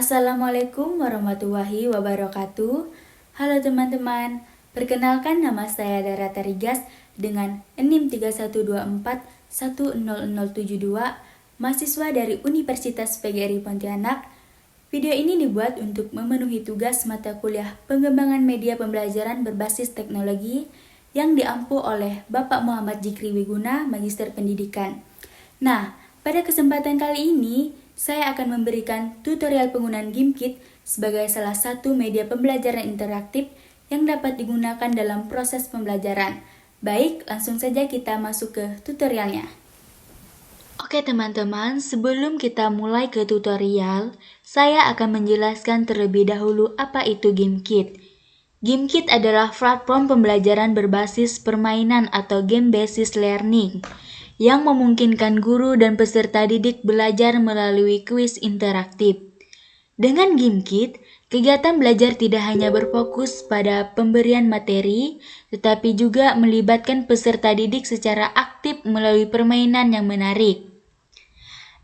Assalamualaikum warahmatullahi wabarakatuh. Halo teman-teman, perkenalkan nama saya Dara Tarigas dengan NIM 3124100072, mahasiswa dari Universitas PGRI Pontianak. Video ini dibuat untuk memenuhi tugas mata kuliah pengembangan media pembelajaran berbasis teknologi yang diampu oleh Bapak Muhammad Jikri Wiguna, Magister Pendidikan. Nah, pada kesempatan kali ini, saya akan memberikan tutorial penggunaan GIMKit sebagai salah satu media pembelajaran interaktif yang dapat digunakan dalam proses pembelajaran. Baik, langsung saja kita masuk ke tutorialnya. Oke teman-teman, sebelum kita mulai ke tutorial, saya akan menjelaskan terlebih dahulu apa itu GIMKit. GIMKit adalah platform pembelajaran berbasis permainan atau game basis learning yang memungkinkan guru dan peserta didik belajar melalui kuis interaktif. Dengan GIMKit, kegiatan belajar tidak hanya berfokus pada pemberian materi, tetapi juga melibatkan peserta didik secara aktif melalui permainan yang menarik.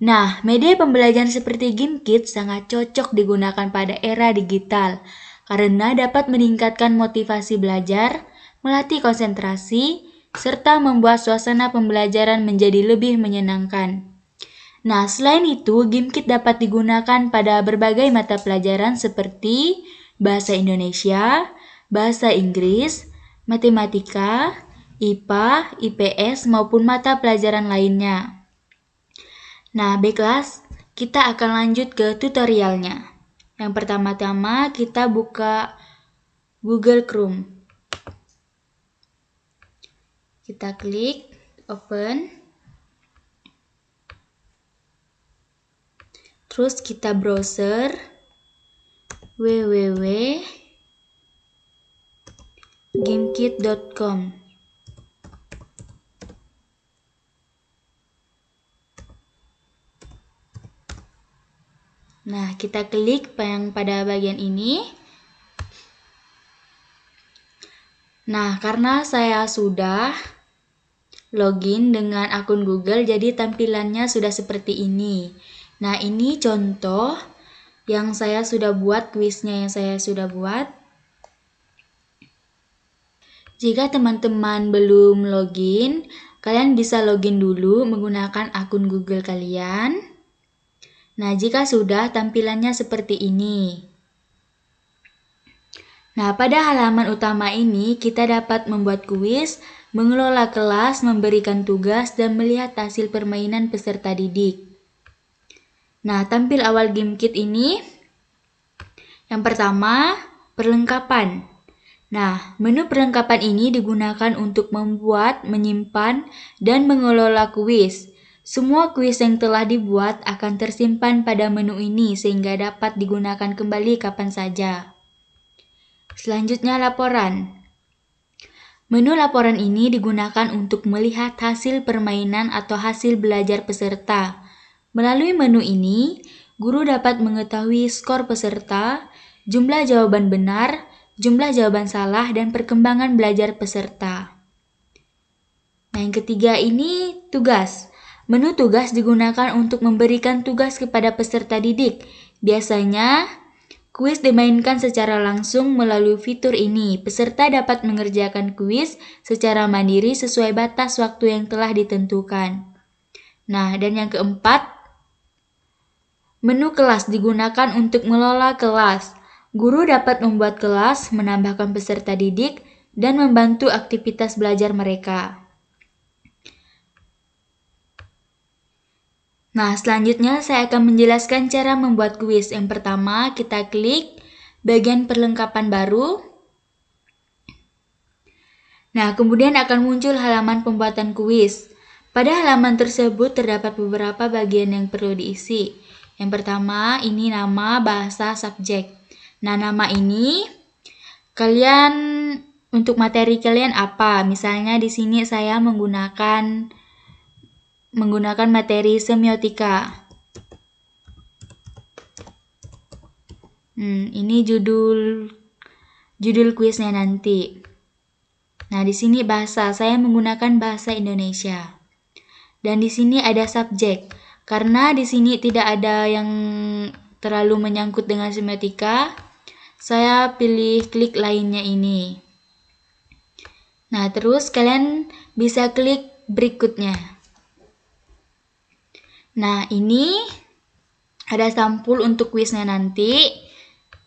Nah, media pembelajaran seperti GIMKit sangat cocok digunakan pada era digital karena dapat meningkatkan motivasi belajar, melatih konsentrasi, serta membuat suasana pembelajaran menjadi lebih menyenangkan. Nah, selain itu, GIMKit dapat digunakan pada berbagai mata pelajaran seperti Bahasa Indonesia, Bahasa Inggris, Matematika, IPA, IPS, maupun mata pelajaran lainnya. Nah, baiklah, kita akan lanjut ke tutorialnya. Yang pertama-tama kita buka Google Chrome. Kita klik open. Terus kita browser www.gimkit.com. Nah, kita klik yang pada bagian ini. Nah, karena saya sudah login dengan akun Google, jadi tampilannya sudah seperti ini. Nah, ini contoh yang saya sudah buat, kuisnya yang saya sudah buat. Jika teman-teman belum login, kalian bisa login dulu menggunakan akun Google kalian. Nah, jika sudah, tampilannya seperti ini. Nah, pada halaman utama ini kita dapat membuat kuis, mengelola kelas, memberikan tugas, dan melihat hasil permainan peserta didik. Nah, tampil awal GIMKit ini, yang pertama, perlengkapan. Nah, menu perlengkapan ini digunakan untuk membuat, menyimpan, dan mengelola kuis. Semua kuis yang telah dibuat akan tersimpan pada menu ini sehingga dapat digunakan kembali kapan saja. Selanjutnya laporan. Menu laporan ini digunakan untuk melihat hasil permainan atau hasil belajar peserta. Melalui menu ini, guru dapat mengetahui skor peserta, jumlah jawaban benar, jumlah jawaban salah, dan perkembangan belajar peserta. Nah, yang ketiga ini tugas. Menu tugas digunakan untuk memberikan tugas kepada peserta didik. Biasanya, kuis dimainkan secara langsung melalui fitur ini. Peserta dapat mengerjakan kuis secara mandiri sesuai batas waktu yang telah ditentukan. Nah, dan yang keempat, menu kelas digunakan untuk mengelola kelas. Guru dapat membuat kelas, menambahkan peserta didik, dan membantu aktivitas belajar mereka. Nah, selanjutnya saya akan menjelaskan cara membuat kuis. Yang pertama, kita klik bagian perlengkapan baru. Nah, kemudian akan muncul halaman pembuatan kuis. Pada halaman tersebut terdapat beberapa bagian yang perlu diisi. Yang pertama, ini nama, bahasa, subjek. Nah, nama ini kalian untuk materi kalian apa? Misalnya di sini saya menggunakan materi semiotika. Ini judul kuisnya nanti. Nah, di sini bahasa, saya menggunakan bahasa Indonesia. Dan di sini ada subjek. Karena di sini tidak ada yang terlalu menyangkut dengan semiotika, saya pilih klik lainnya ini. Nah, terus kalian bisa klik berikutnya. Nah, ini ada sampul untuk kuisnya nanti.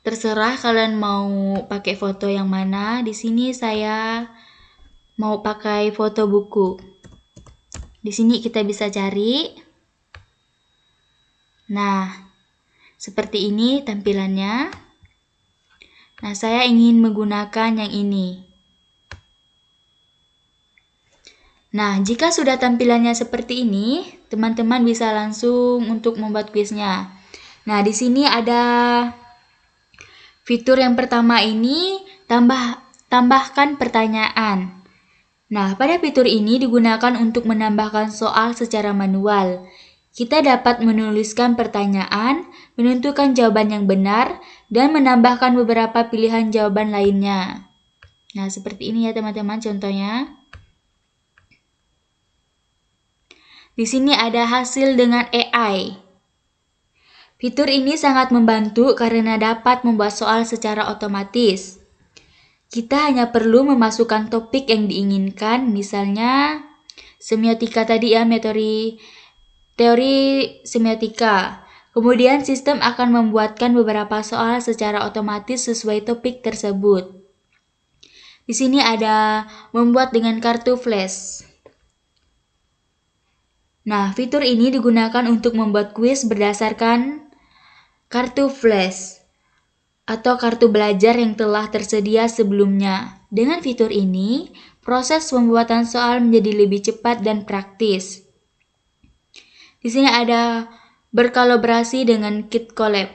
Terserah kalian mau pakai foto yang mana. Di sini saya mau pakai foto buku. Di sini kita bisa cari. Nah, seperti ini tampilannya. Nah, saya ingin menggunakan yang ini. Nah, jika sudah tampilannya seperti ini, teman-teman bisa langsung untuk membuat kuisnya. Nah, di sini ada fitur yang pertama ini, tambahkan pertanyaan. Nah, pada fitur ini digunakan untuk menambahkan soal secara manual. Kita dapat menuliskan pertanyaan, menentukan jawaban yang benar, dan menambahkan beberapa pilihan jawaban lainnya. Nah, seperti ini ya teman-teman contohnya. Di sini ada hasil dengan AI. Fitur ini sangat membantu karena dapat membuat soal secara otomatis. Kita hanya perlu memasukkan topik yang diinginkan, misalnya semiotika tadi ya, teori semiotika. Kemudian sistem akan membuatkan beberapa soal secara otomatis sesuai topik tersebut. Di sini ada membuat dengan kartu flash. Nah, fitur ini digunakan untuk membuat kuis berdasarkan kartu flash atau kartu belajar yang telah tersedia sebelumnya. Dengan fitur ini, proses pembuatan soal menjadi lebih cepat dan praktis. Di sini ada berkolaborasi dengan KitCollab.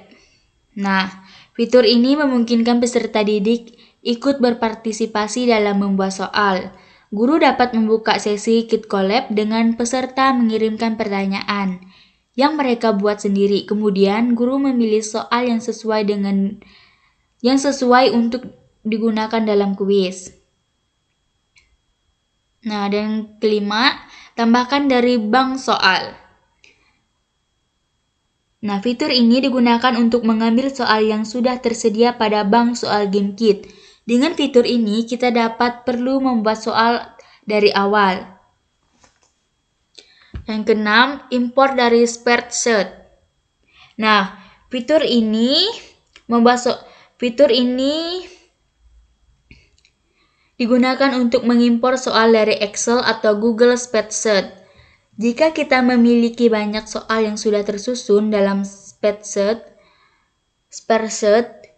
Nah, fitur ini memungkinkan peserta didik ikut berpartisipasi dalam membuat soal. Guru dapat membuka sesi KitCollab dengan peserta mengirimkan pertanyaan yang mereka buat sendiri. Kemudian guru memilih soal yang sesuai untuk digunakan dalam kuis. Nah, dan kelima, tambahkan dari bank soal. Nah, fitur ini digunakan untuk mengambil soal yang sudah tersedia pada bank soal GameKit. Dengan fitur ini, kita perlu membuat soal dari awal. Yang keenam, import dari spreadsheet. Nah, fitur ini digunakan untuk mengimpor soal dari Excel atau Google Spreadsheet. Jika kita memiliki banyak soal yang sudah tersusun dalam spreadsheet,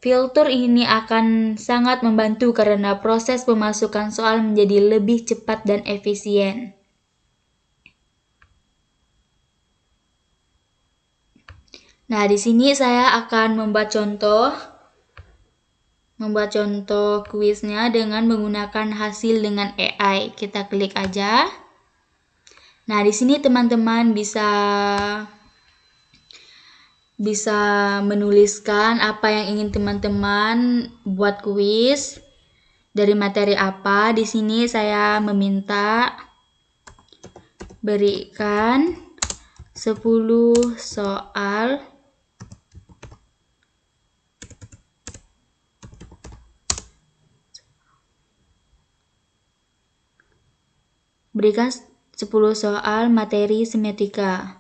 fitur ini akan sangat membantu karena proses pemasukan soal menjadi lebih cepat dan efisien. Nah, di sini saya akan membuat contoh kuisnya dengan menggunakan hasil dengan AI. Kita klik aja. Nah, di sini teman-teman bisa menuliskan apa yang ingin teman-teman buat kuis dari materi apa. Di sini saya meminta berikan 10 soal materi semiotika.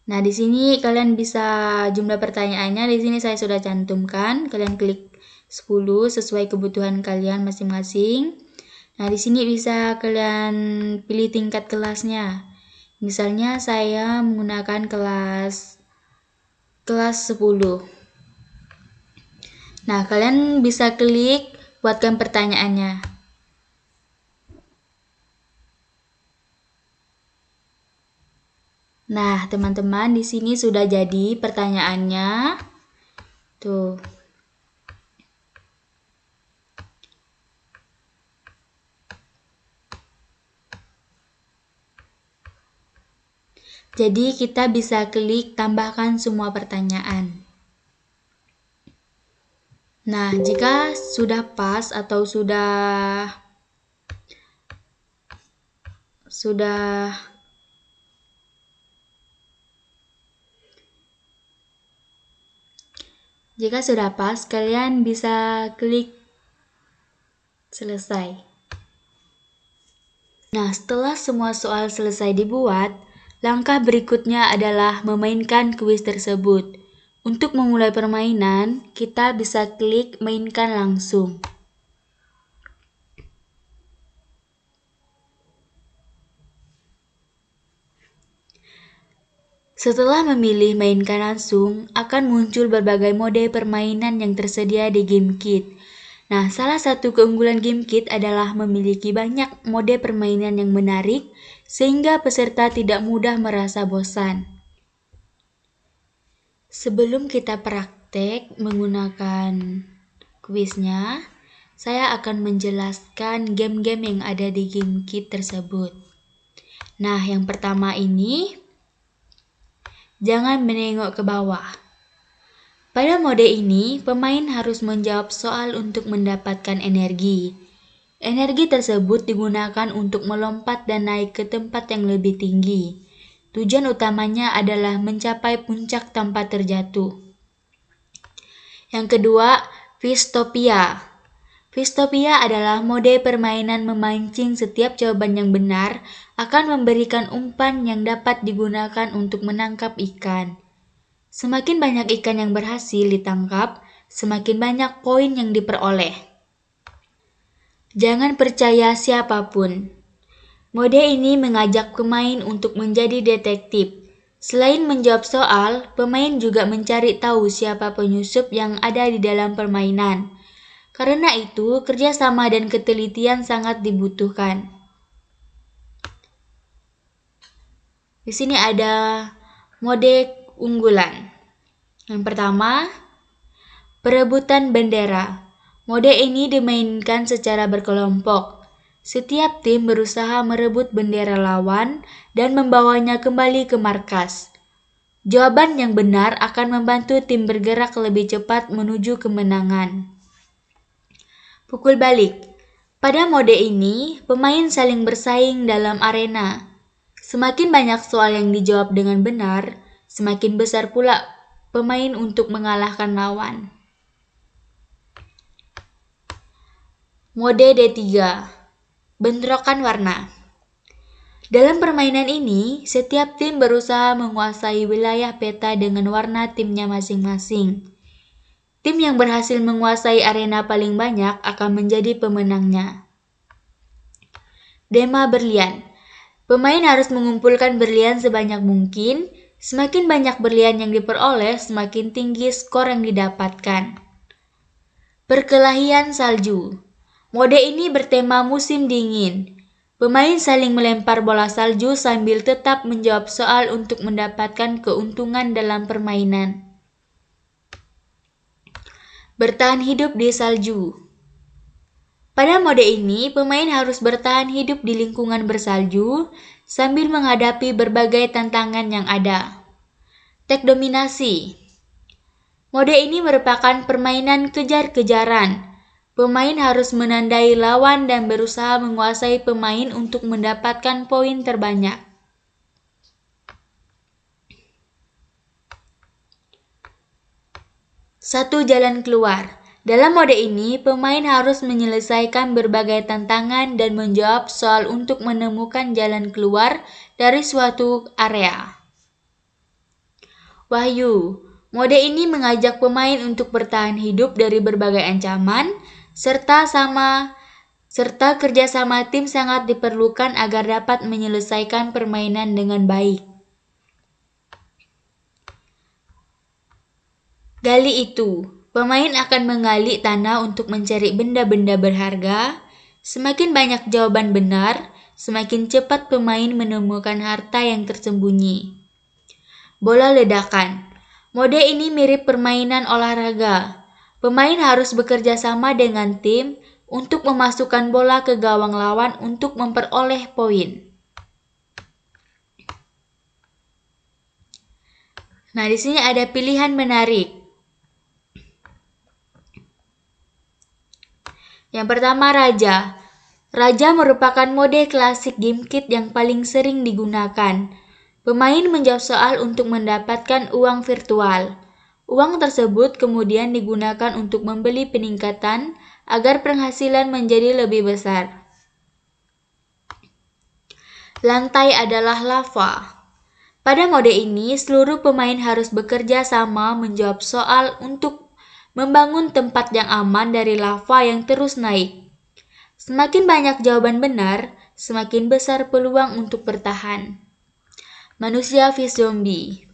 Nah, di sini kalian bisa jumlah pertanyaannya, di sini saya sudah cantumkan. Kalian klik 10 sesuai kebutuhan kalian masing-masing. Nah, di sini bisa kalian pilih tingkat kelasnya. Misalnya saya menggunakan kelas 10. Nah, kalian bisa klik buatkan pertanyaannya. Nah, teman-teman, di sini sudah jadi pertanyaannya. Tuh. Jadi, kita bisa klik tambahkan semua pertanyaan. Nah, jika sudah pas atau sudah Jika sudah pas, kalian bisa klik selesai. Nah, setelah semua soal selesai dibuat, langkah berikutnya adalah memainkan kuis tersebut. Untuk memulai permainan, kita bisa klik mainkan langsung. Setelah memilih mainkan langsung, akan muncul berbagai mode permainan yang tersedia di GameKit. Nah, salah satu keunggulan GameKit adalah memiliki banyak mode permainan yang menarik, sehingga peserta tidak mudah merasa bosan. Sebelum kita praktek menggunakan kuisnya, saya akan menjelaskan game-game yang ada di GameKit tersebut. Nah, yang pertama ini, jangan menengok ke bawah. Pada mode ini, pemain harus menjawab soal untuk mendapatkan energi. Energi tersebut digunakan untuk melompat dan naik ke tempat yang lebih tinggi. Tujuan utamanya adalah mencapai puncak tanpa terjatuh. Yang kedua, Fistopia. Fistopia adalah mode permainan memancing. Setiap jawaban yang benar akan memberikan umpan yang dapat digunakan untuk menangkap ikan. Semakin banyak ikan yang berhasil ditangkap, semakin banyak poin yang diperoleh. Jangan percaya siapapun. Mode ini mengajak pemain untuk menjadi detektif. Selain menjawab soal, pemain juga mencari tahu siapa penyusup yang ada di dalam permainan. Karena itu, kerjasama dan ketelitian sangat dibutuhkan. Di sini ada mode unggulan. Yang pertama, perebutan bendera. Mode ini dimainkan secara berkelompok. Setiap tim berusaha merebut bendera lawan dan membawanya kembali ke markas. Jawaban yang benar akan membantu tim bergerak lebih cepat menuju kemenangan. Pukul balik. Pada mode ini, pemain saling bersaing dalam arena. Semakin banyak soal yang dijawab dengan benar, semakin besar pula pemain untuk mengalahkan lawan. Mode D3. Bentrokan warna. Dalam permainan ini, setiap tim berusaha menguasai wilayah peta dengan warna timnya masing-masing. Tim yang berhasil menguasai arena paling banyak akan menjadi pemenangnya. Dema berlian. Pemain harus mengumpulkan berlian sebanyak mungkin. Semakin banyak berlian yang diperoleh, semakin tinggi skor yang didapatkan. Perkelahian salju. Mode ini bertema musim dingin. Pemain saling melempar bola salju sambil tetap menjawab soal untuk mendapatkan keuntungan dalam permainan. Bertahan hidup di salju. Pada mode ini, pemain harus bertahan hidup di lingkungan bersalju sambil menghadapi berbagai tantangan yang ada. Tek dominasi. Mode ini merupakan permainan kejar-kejaran. Pemain harus menandai lawan dan berusaha menguasai pemain untuk mendapatkan poin terbanyak. Satu jalan keluar. Dalam mode ini, pemain harus menyelesaikan berbagai tantangan dan menjawab soal untuk menemukan jalan keluar dari suatu area. Wahyu. Mode ini mengajak pemain untuk bertahan hidup dari berbagai ancaman, serta kerjasama tim sangat diperlukan agar dapat menyelesaikan permainan dengan baik. Gali itu. Pemain akan menggali tanah untuk mencari benda-benda berharga. Semakin banyak jawaban benar, semakin cepat pemain menemukan harta yang tersembunyi. Bola ledakan. Mode ini mirip permainan olahraga. Pemain harus bekerja sama dengan tim untuk memasukkan bola ke gawang lawan untuk memperoleh poin. Nah, di sini ada pilihan menarik. Yang pertama, raja. Raja merupakan mode klasik game kit yang paling sering digunakan. Pemain menjawab soal untuk mendapatkan uang virtual. Uang tersebut kemudian digunakan untuk membeli peningkatan agar penghasilan menjadi lebih besar. Lantai adalah lava. Pada mode ini, seluruh pemain harus bekerja sama menjawab soal untuk membangun tempat yang aman dari lava yang terus naik. Semakin banyak jawaban benar, semakin besar peluang untuk bertahan. Manusia vs zombie.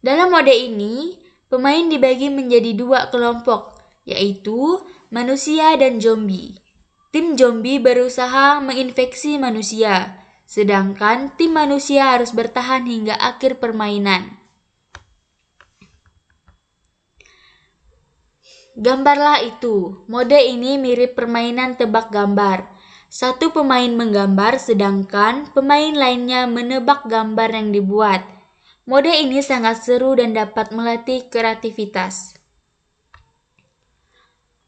Dalam mode ini, pemain dibagi menjadi dua kelompok, yaitu manusia dan zombie. Tim zombie berusaha menginfeksi manusia, sedangkan tim manusia harus bertahan hingga akhir permainan. Gambarlah itu. Mode ini mirip permainan tebak gambar. Satu pemain menggambar, sedangkan pemain lainnya menebak gambar yang dibuat. Mode ini sangat seru dan dapat melatih kreativitas.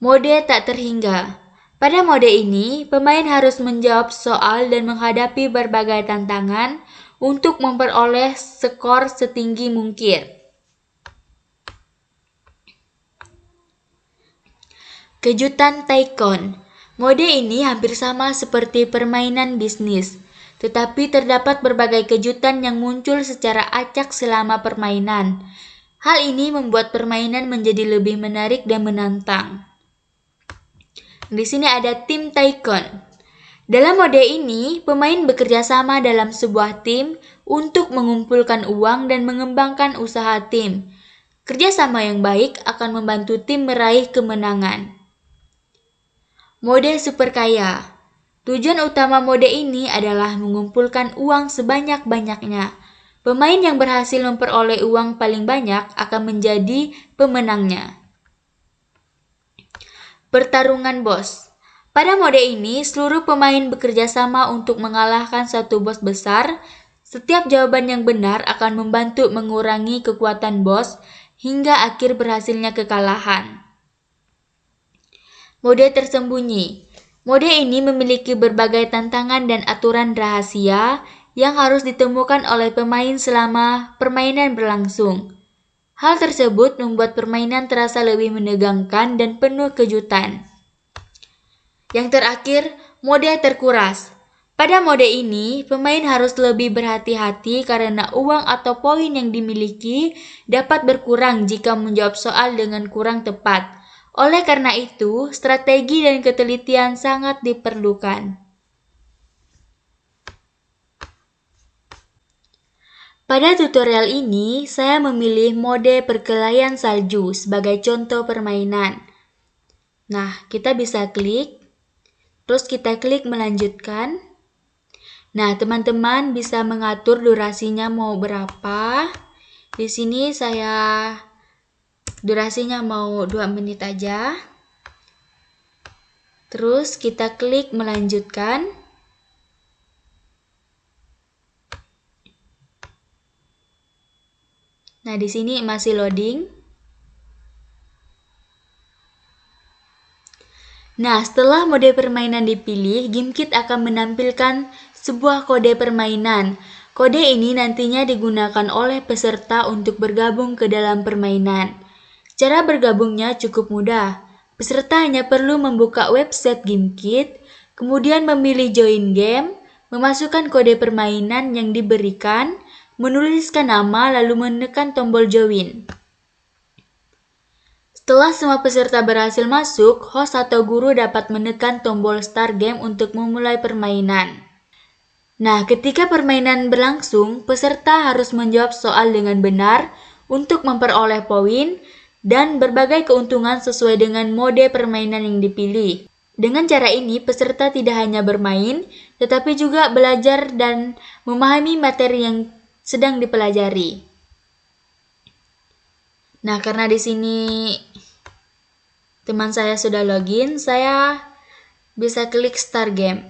Mode tak terhingga. Pada mode ini, pemain harus menjawab soal dan menghadapi berbagai tantangan untuk memperoleh skor setinggi mungkin. Kejutan Tycoon. Mode ini hampir sama seperti permainan bisnis, tetapi terdapat berbagai kejutan yang muncul secara acak selama permainan. Hal ini membuat permainan menjadi lebih menarik dan menantang. Di sini ada tim Tycoon. Dalam mode ini, pemain bekerja sama dalam sebuah tim untuk mengumpulkan uang dan mengembangkan usaha tim. Kerjasama yang baik akan membantu tim meraih kemenangan. Mode super kaya. Tujuan utama mode ini adalah mengumpulkan uang sebanyak-banyaknya. Pemain yang berhasil memperoleh uang paling banyak akan menjadi pemenangnya. Pertarungan bos. Pada mode ini, seluruh pemain bekerja sama untuk mengalahkan satu bos besar. Setiap jawaban yang benar akan membantu mengurangi kekuatan bos hingga akhir berhasilnya kekalahan. Mode tersembunyi. Mode ini memiliki berbagai tantangan dan aturan rahasia yang harus ditemukan oleh pemain selama permainan berlangsung. Hal tersebut membuat permainan terasa lebih menegangkan dan penuh kejutan. Yang terakhir, mode terkuras. Pada mode ini, pemain harus lebih berhati-hati karena uang atau poin yang dimiliki dapat berkurang jika menjawab soal dengan kurang tepat. Oleh karena itu, strategi dan ketelitian sangat diperlukan. Pada tutorial ini, saya memilih mode perkelahian salju sebagai contoh permainan. Nah, kita bisa klik, terus kita klik melanjutkan. Nah, teman-teman bisa mengatur durasinya mau berapa. Di sini saya durasinya mau 2 menit aja. Terus kita klik melanjutkan. Nah, di sini masih loading. Nah, setelah mode permainan dipilih, GameKit akan menampilkan sebuah kode permainan. Kode ini nantinya digunakan oleh peserta untuk bergabung ke dalam permainan. Cara bergabungnya cukup mudah. Peserta hanya perlu membuka website GameKit, kemudian memilih join game, memasukkan kode permainan yang diberikan, menuliskan nama lalu menekan tombol join. Setelah semua peserta berhasil masuk, host atau guru dapat menekan tombol start game untuk memulai permainan. Nah, ketika permainan berlangsung, peserta harus menjawab soal dengan benar untuk memperoleh poin dan berbagai keuntungan sesuai dengan mode permainan yang dipilih. Dengan cara ini, peserta tidak hanya bermain, tetapi juga belajar dan memahami materi yang sedang dipelajari. Nah, karena di sini teman saya sudah login, saya bisa klik start game.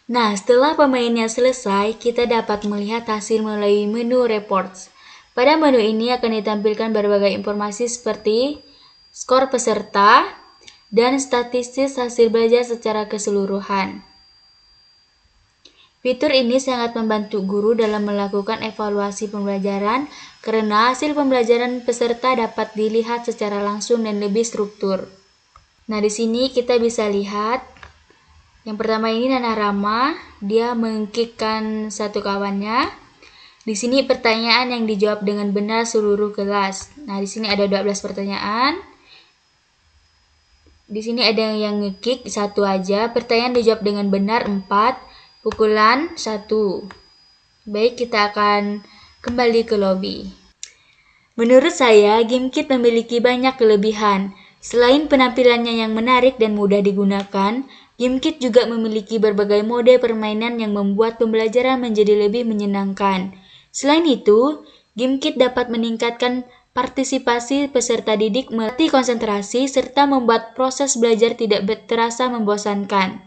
Nah, setelah pemainnya selesai, kita dapat melihat hasil melalui menu Reports. Pada menu ini akan ditampilkan berbagai informasi seperti skor peserta dan statistik hasil belajar secara keseluruhan. Fitur ini sangat membantu guru dalam melakukan evaluasi pembelajaran karena hasil pembelajaran peserta dapat dilihat secara langsung dan lebih struktur. Nah, di sini kita bisa lihat yang pertama ini Nana Rama, dia mengkikkan satu kawannya. Di sini pertanyaan yang dijawab dengan benar seluruh kelas. Nah, di sini ada 12 pertanyaan. Di sini ada yang ngekick satu aja, pertanyaan dijawab dengan benar 4, pukulan 1. Baik, kita akan kembali ke lobby. Menurut saya, GameKit memiliki banyak kelebihan. Selain penampilannya yang menarik dan mudah digunakan, GameKit juga memiliki berbagai mode permainan yang membuat pembelajaran menjadi lebih menyenangkan. Selain itu, GameKit dapat meningkatkan partisipasi peserta didik, melatih konsentrasi, serta membuat proses belajar tidak terasa membosankan.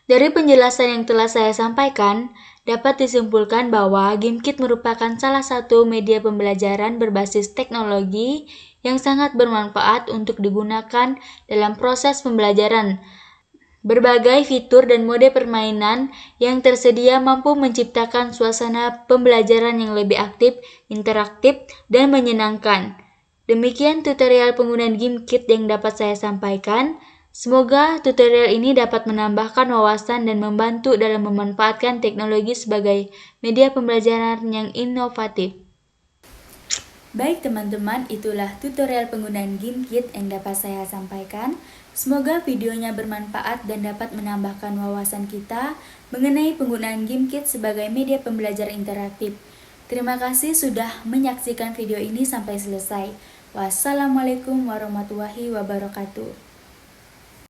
Dari penjelasan yang telah saya sampaikan, dapat disimpulkan bahwa GameKit merupakan salah satu media pembelajaran berbasis teknologi yang sangat bermanfaat untuk digunakan dalam proses pembelajaran. Berbagai fitur dan mode permainan yang tersedia mampu menciptakan suasana pembelajaran yang lebih aktif, interaktif, dan menyenangkan. Demikian tutorial penggunaan GameKit yang dapat saya sampaikan. Semoga tutorial ini dapat menambahkan wawasan dan membantu dalam memanfaatkan teknologi sebagai media pembelajaran yang inovatif. Baik teman-teman, itulah tutorial penggunaan GameKit yang dapat saya sampaikan. Semoga videonya bermanfaat dan dapat menambahkan wawasan kita mengenai penggunaan GameKit sebagai media pembelajaran interaktif. Terima kasih sudah menyaksikan video ini sampai selesai. Wassalamualaikum warahmatullahi wabarakatuh.